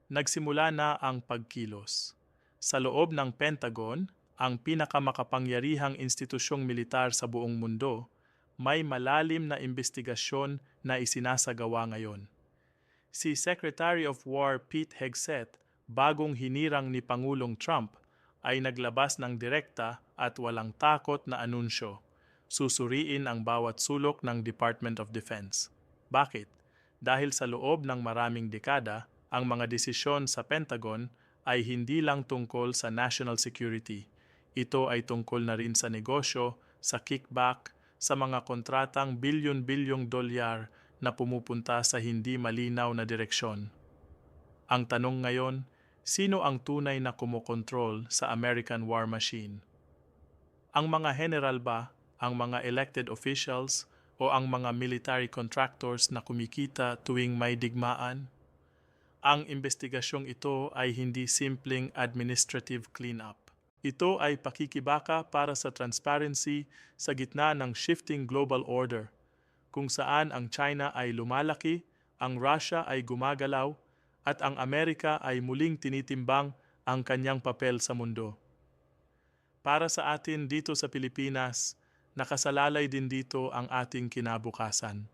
Nagsimula na ang pagkilos. Sa loob ng Pentagon, ang pinakamakapangyarihang institusyong militar sa buong mundo, may malalim na investigasyon na isinasagawa ngayon. Si Secretary of War Pete Hegseth, bagong hinirang ni Pangulong Trump, ay naglabas ng direkta at walang takot na anunsyo. Susuriin ang bawat sulok ng Department of Defense. Bakit? Dahil sa loob ng maraming dekada, ang mga desisyon sa Pentagon ay hindi lang tungkol sa national security. Ito ay tungkol na rin sa negosyo, sa kickback, sa mga kontratang bilyon-bilyong dolyar na pumupunta sa hindi malinaw na direksyon. Ang tanong ngayon, sino ang tunay na kumokontrol sa American war machine? Ang mga general ba, ang mga elected officials, o ang mga military contractors na kumikita tuwing may digmaan? Ang investigasyong ito ay hindi simpleng administrative cleanup. Ito ay pakikibaka para sa transparency sa gitna ng shifting global order, kung saan ang China ay lumalaki, ang Russia ay gumagalaw, at ang Amerika ay muling tinitimbang ang kanyang papel sa mundo. Para sa atin dito sa Pilipinas, nakasalalay din dito ang ating kinabukasan.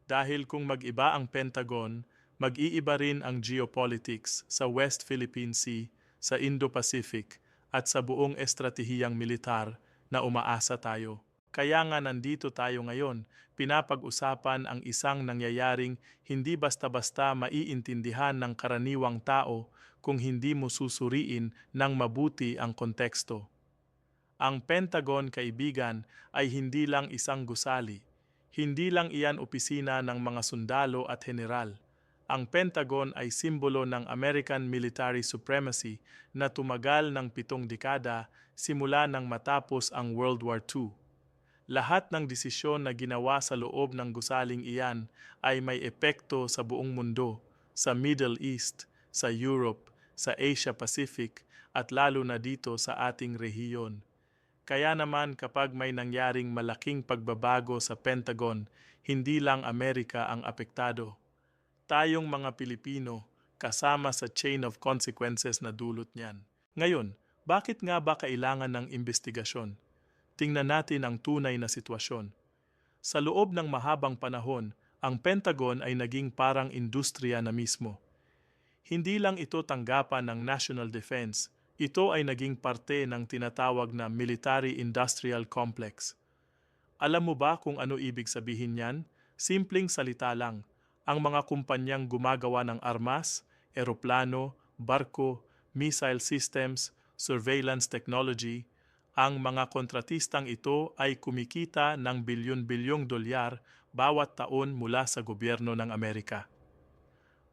Dahil kung mag-iba ang Pentagon, mag-iiba rin ang geopolitics sa West Philippine Sea, sa Indo-Pacific, at sa buong estratehiyang militar na umaasa tayo. Kaya nga nandito tayo ngayon, pinapag-usapan ang isang nangyayaring hindi basta-basta maiintindihan ng karaniwang tao kung hindi mo susuriin ng mabuti ang konteksto. Ang Pentagon, kaibigan, ay hindi lang isang gusali. Hindi lang iyan opisina ng mga sundalo at general. Ang Pentagon ay simbolo ng American military supremacy na tumagal ng 7 dekada simula nang matapos ang World War II. Lahat ng desisyon na ginawa sa loob ng gusaling iyan ay may epekto sa buong mundo, sa Middle East, sa Europe, sa Asia Pacific, at lalo na dito sa ating rehiyon. Kaya naman kapag may nangyaring malaking pagbabago sa Pentagon, hindi lang Amerika ang apektado. Tayong mga Pilipino, kasama sa chain of consequences na dulot niyan. Ngayon, bakit nga ba kailangan ng investigasyon? Tingnan natin ang tunay na sitwasyon. Sa loob ng mahabang panahon, ang Pentagon ay naging parang industriya na mismo. Hindi lang ito tanggapan ng national defense, ito ay naging parte ng tinatawag na military-industrial complex. Alam mo ba kung ano ibig sabihin niyan? Simpleng salita lang, ang mga kumpanyang gumagawa ng armas, eroplano, barko, missile systems, surveillance technology, ang mga kontratistang ito ay kumikita ng bilyon-bilyong dolyar bawat taon mula sa gobyerno ng Amerika.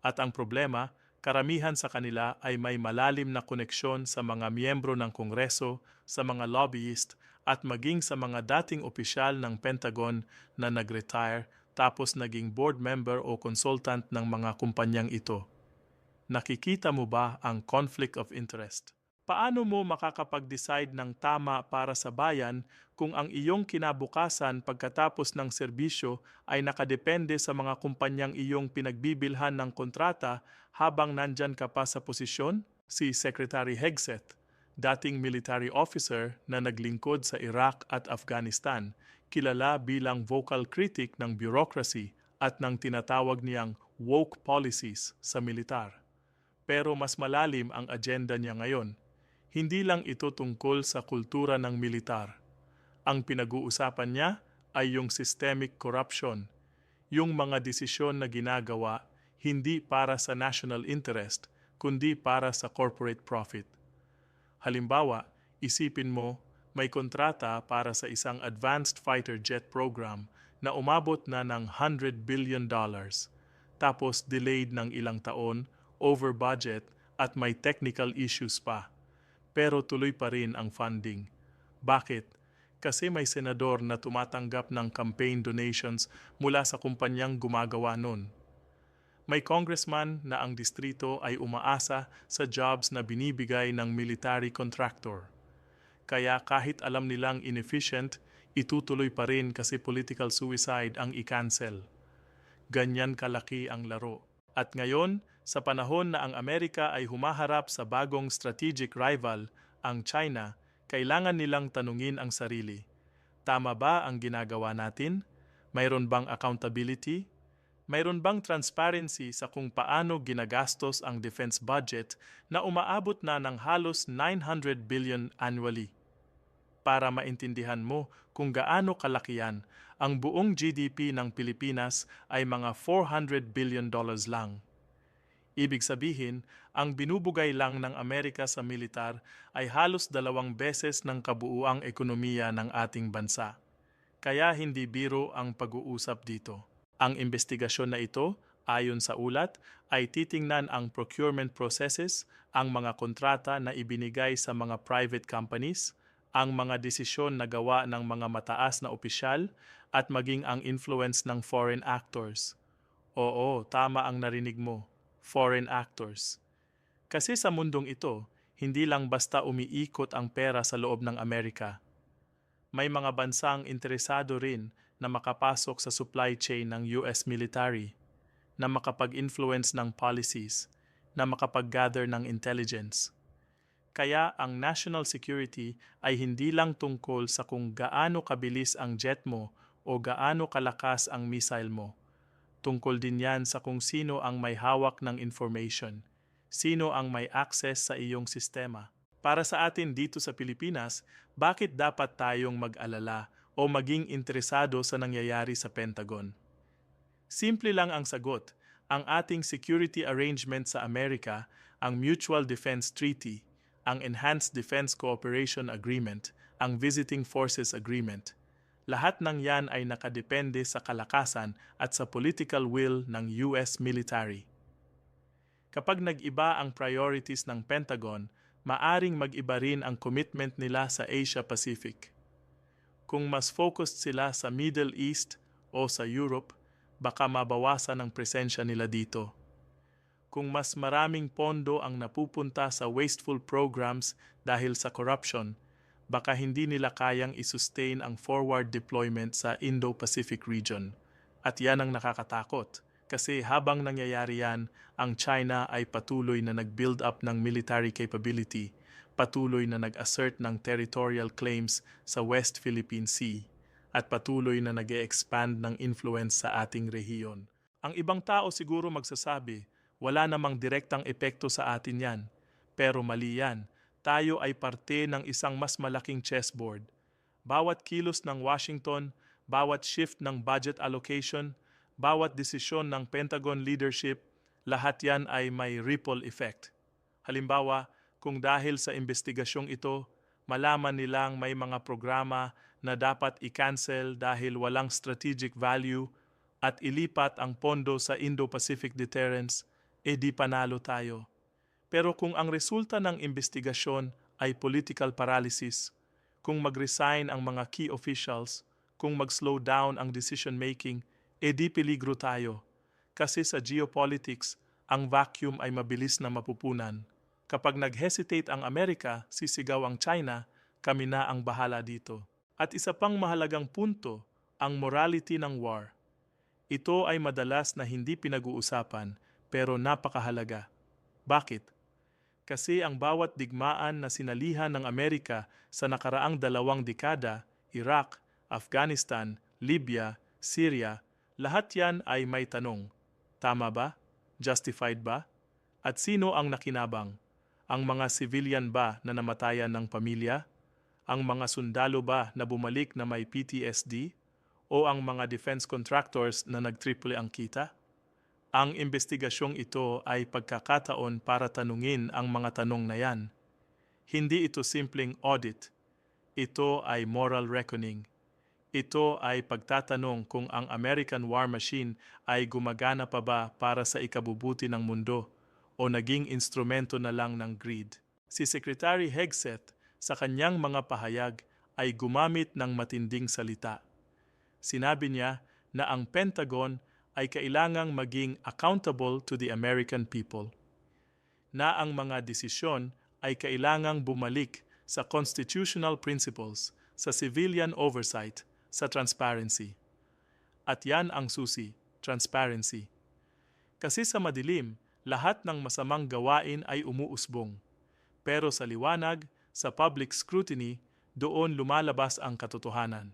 At ang problema, karamihan sa kanila ay may malalim na koneksyon sa mga miyembro ng Kongreso, sa mga lobbyist, at maging sa mga dating opisyal ng Pentagon na nag-retire tapos naging board member o consultant ng mga kumpanyang ito. Nakikita mo ba ang conflict of interest? Paano mo makakapag-decide ng tama para sa bayan kung ang iyong kinabukasan pagkatapos ng serbisyo ay nakadepende sa mga kumpanyang iyong pinagbibilhan ng kontrata habang nandyan ka pa sa posisyon? Si Secretary Hegseth, dating military officer na naglingkod sa Iraq at Afghanistan, kilala bilang vocal critic ng bureaucracy at ng tinatawag niyang woke policies sa militar. Pero mas malalim ang agenda niya ngayon. Hindi lang ito tungkol sa kultura ng militar. Ang pinag-uusapan niya ay yung systemic corruption, yung mga desisyon na ginagawa hindi para sa national interest, kundi para sa corporate profit. Halimbawa, isipin mo, may kontrata para sa isang advanced fighter jet program na umabot na ng $100 billion, tapos delayed ng ilang taon, over budget at may technical issues pa. Pero tuloy pa rin ang funding. Bakit? Kasi may senador na tumatanggap ng campaign donations mula sa kumpanyang gumagawa nun. May congressman na ang distrito ay umaasa sa jobs na binibigay ng military contractor. Kaya kahit alam nilang inefficient, itutuloy pa rin kasi political suicide ang i-cancel. Ganyan kalaki ang laro. At ngayon, Sa panahon na ang Amerika ay humaharap sa bagong strategic rival, ang China, kailangan nilang tanungin ang sarili. Tama ba ang ginagawa natin? Mayroon bang accountability? Mayroon bang transparency sa kung paano ginagastos ang defense budget na umaabot na ng halos 900 billion annually? Para maintindihan mo kung gaano kalakihan, ang buong GDP ng Pilipinas ay mga $400 billion lang. Ibig sabihin, ang binubugay lang ng Amerika sa militar ay halos 2 beses ng kabuuang ekonomiya ng ating bansa. Kaya hindi biro ang pag-uusap dito. Ang investigasyon na ito, ayon sa ulat, ay titingnan ang procurement processes, ang mga kontrata na ibinigay sa mga private companies, ang mga desisyon na gawa ng mga mataas na opisyal, at maging ang influence ng foreign actors. Oo, tama ang narinig mo. Foreign actors. Kasi sa mundong ito, hindi lang basta umiikot ang pera sa loob ng Amerika. May mga bansang interesado rin na makapasok sa supply chain ng US military, na makapag-influence ng policies, na makapag-gather ng intelligence. Kaya ang national security ay hindi lang tungkol sa kung gaano kabilis ang jet mo o gaano kalakas ang missile mo. Tungkol din yan sa kung sino ang may hawak ng information, sino ang may access sa iyong sistema. Para sa atin dito sa Pilipinas, bakit dapat tayong mag-alala o maging interesado sa nangyayari sa Pentagon? Simple lang ang sagot. Ang ating security arrangement sa Amerika, ang Mutual Defense Treaty, ang Enhanced Defense Cooperation Agreement, ang Visiting Forces Agreement, lahat ng yan ay nakadepende sa kalakasan at sa political will ng US military. Kapag nag-iba ang priorities ng Pentagon, maaring mag-iba rin ang commitment nila sa Asia-Pacific. Kung mas focused sila sa Middle East o sa Europe, baka mabawasan ang presensya nila dito. Kung mas maraming pondo ang napupunta sa wasteful programs dahil sa corruption, baka hindi nila kayang isustain ang forward deployment sa Indo-Pacific region. At yan ang nakakatakot, kasi habang nangyayari yan, ang China ay patuloy na nag-build up ng military capability, patuloy na nag-assert ng territorial claims sa West Philippine Sea, at patuloy na nag-e-expand ng influence sa ating rehiyon. Ang ibang tao siguro magsasabi, wala namang direktang epekto sa atin yan, pero mali yan. Tayo ay parte ng isang mas malaking chessboard. Bawat kilos ng Washington, bawat shift ng budget allocation, bawat desisyon ng Pentagon leadership, lahat yan ay may ripple effect. Halimbawa, kung dahil sa investigasyong ito, malaman nilang may mga programa na dapat i-cancel dahil walang strategic value at ilipat ang pondo sa Indo-Pacific deterrence, di panalo tayo. Pero kung ang resulta ng investigasyon ay political paralysis, kung mag-resign ang mga key officials, kung mag-slow down ang decision-making, di peligro tayo. Kasi sa geopolitics, ang vacuum ay mabilis na mapupunan. Kapag nag-hesitate ang Amerika, sisigaw ang China, kami na ang bahala dito. At isa pang mahalagang punto, ang morality ng war. Ito ay madalas na hindi pinag-uusapan, pero napakahalaga. Bakit? Kasi ang bawat digmaan na sinalihan ng Amerika sa nakaraang 2 dekada, Iraq, Afghanistan, Libya, Syria, lahat yan ay may tanong. Tama ba? Justified ba? At sino ang nakinabang? Ang mga civilian ba na namatayan ng pamilya? Ang mga sundalo ba na bumalik na may PTSD? O ang mga defense contractors na nag-triple ang kita? Ang investigasyong ito ay pagkakataon para tanungin ang mga tanong na yan. Hindi ito simpleng audit. Ito ay moral reckoning. Ito ay pagtatanong kung ang American war machine ay gumagana pa ba para sa ikabubuti ng mundo o naging instrumento na lang ng greed. Si Secretary Hegseth sa kanyang mga pahayag ay gumamit ng matinding salita. Sinabi niya na ang Pentagon ay kailangang maging accountable to the American people, na ang mga desisyon ay kailangang bumalik sa constitutional principles, sa civilian oversight, sa transparency. At yan ang susi, transparency. Kasi sa madilim, Lahat ng masamang gawain ay umuusbong. Pero sa liwanag, sa public scrutiny, doon lumalabas ang katotohanan.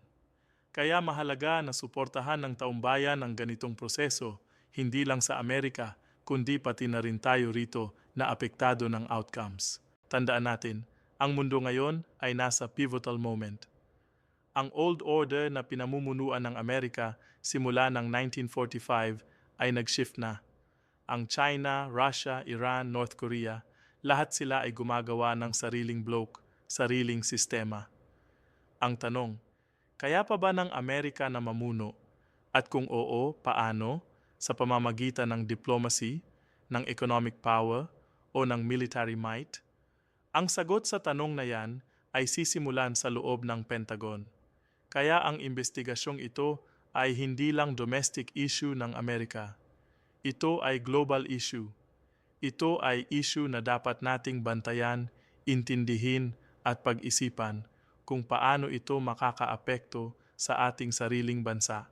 Kaya mahalaga na suportahan ng taumbayan ang ganitong proseso, hindi lang sa Amerika, kundi pati na rin tayo rito na apektado ng outcomes. Tandaan natin, ang mundo ngayon ay nasa pivotal moment. Ang old order na pinamumunuan ng Amerika simula ng 1945 ay nag-shift na. Ang China, Russia, Iran, North Korea, lahat sila ay gumagawa ng sariling bloke, sariling sistema. Ang tanong, kaya pa ba ng Amerika na mamuno? At kung oo, paano? Sa pamamagitan ng diplomacy, ng economic power, o ng military might? Ang sagot sa tanong na yan ay sisimulan sa loob ng Pentagon. Kaya ang investigasyong ito ay hindi lang domestic issue ng Amerika. Ito ay global issue. Ito ay issue na dapat nating bantayan, intindihin at pag-isipan kung paano ito makakaapekto sa ating sariling bansa.